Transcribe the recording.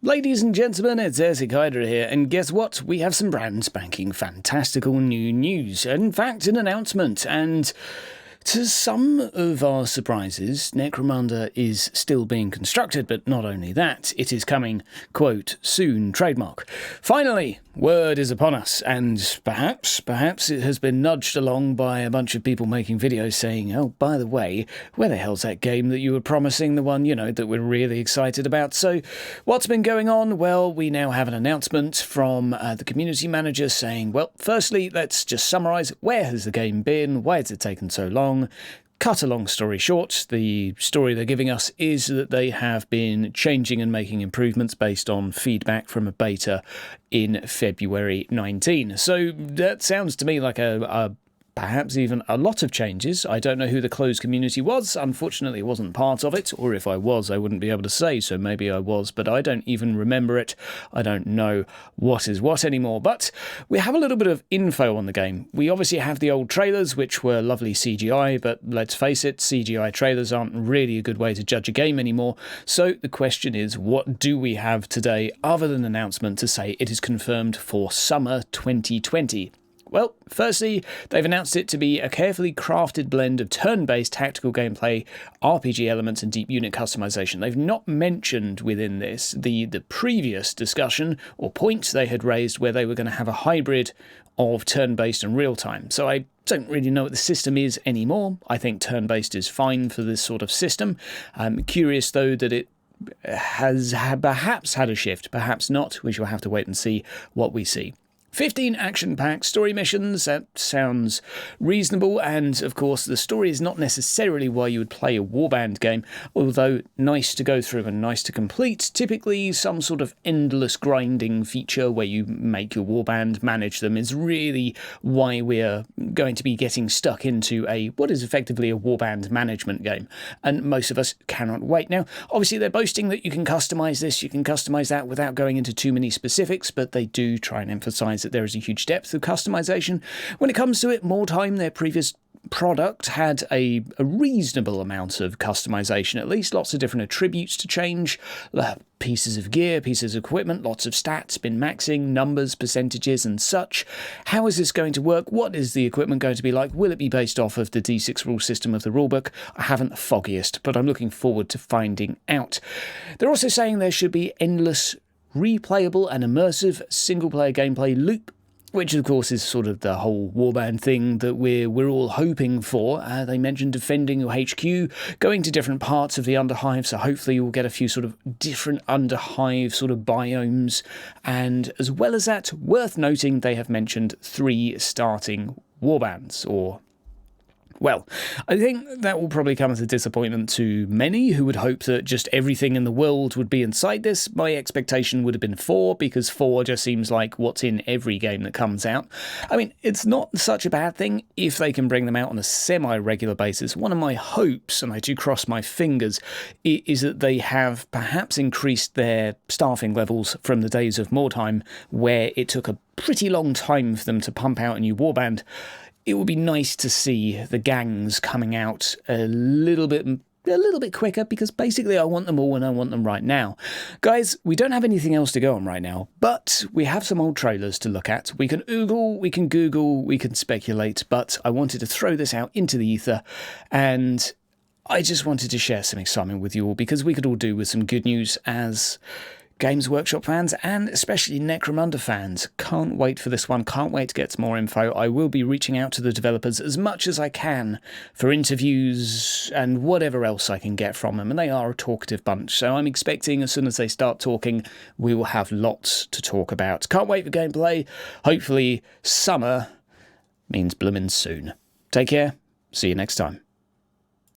Ladies and gentlemen, it's Ersic Hydra here, and guess what? We have some brand spanking fantastical new news. In fact, an announcement, and to some of our surprises, Necromunda is still being constructed, but not only that, it is coming, quote, soon, trademark. Finally, word is upon us, and perhaps it has been nudged along by a bunch of people making videos saying, oh, by the way, where the hell's that game that you were promising, the one, that we're really excited about? So, what's been going on? Well, we now have an announcement from the community manager saying, well, firstly, let's just summarise, where has the game been? Why has it taken so long? Cut a long story short, the story they're giving us is that they have been changing and making improvements based on feedback from a beta in February 19. So that sounds to me like perhaps even a lot of changes. I don't know who the closed community was. Unfortunately, I wasn't part of it, or if I was, I wouldn't be able to say, so maybe I was, but I don't even remember it. I don't know what is what anymore, but we have a little bit of info on the game. We obviously have the old trailers, which were lovely CGI, but let's face it, CGI trailers aren't really a good way to judge a game anymore. So the question is, what do we have today other than an announcement to say it is confirmed for summer 2020? Well, firstly, they've announced it to be a carefully crafted blend of turn-based tactical gameplay, RPG elements and deep unit customization. They've not mentioned within this the previous discussion or point they had raised where they were going to have a hybrid of turn-based and real-time. So I don't really know what the system is anymore. I think turn-based is fine for this sort of system. I'm curious, though, that it has perhaps had a shift, perhaps not. We shall have to wait and see what we see. 15 action-packed story missions, that sounds reasonable, and of course the story is not necessarily why you would play a warband game, although nice to go through and nice to complete. Typically some sort of endless grinding feature where you make your warband, manage them, is really why we're going to be getting stuck into what is effectively a warband management game, and most of us cannot wait. Now, obviously they're boasting that you can customise this, you can customise that without going into too many specifics, but they do try and emphasise that there is a huge depth of customization. When it comes to it, More Time, their previous product, had a reasonable amount of customization, at least lots of different attributes to change, pieces of gear, pieces of equipment, lots of stats, bin maxing, numbers, percentages and such. How is this going to work? What is the equipment going to be like? Will it be based off of the D6 rule system of the rulebook? I haven't the foggiest, but I'm looking forward to finding out. They're also saying there should be endless replayable and immersive single-player gameplay loop, which of course is sort of the whole warband thing that we're all hoping for. They mentioned defending your HQ, going to different parts of the Underhive, so hopefully you'll get a few sort of different Underhive sort of biomes. And as well as that, worth noting, they have mentioned 3 starting warbands, or well, I think that will probably come as a disappointment to many who would hope that just everything in the world would be inside this. My expectation would have been 4, because 4 just seems like what's in every game that comes out. I mean, it's not such a bad thing if they can bring them out on a semi-regular basis. One of my hopes, and I do cross my fingers, is that they have perhaps increased their staffing levels from the days of More Time, where it took a pretty long time for them to pump out a new warband. It would be nice to see the gangs coming out a little bit quicker, because basically I want them all and I want them right now. Guys, we don't have anything else to go on right now, but we have some old trailers to look at. We can oogle, we can Google, we can speculate, but I wanted to throw this out into the ether, and I just wanted to share some excitement with you all, because we could all do with some good news as Games Workshop fans, and especially Necromunda fans. Can't wait for this one, can't wait to get some more info. I will be reaching out to the developers as much as I can for interviews and whatever else I can get from them, and they are a talkative bunch, so I'm expecting as soon as they start talking, we will have lots to talk about. Can't wait for gameplay. Hopefully summer means bloomin' soon. Take care, see you next time.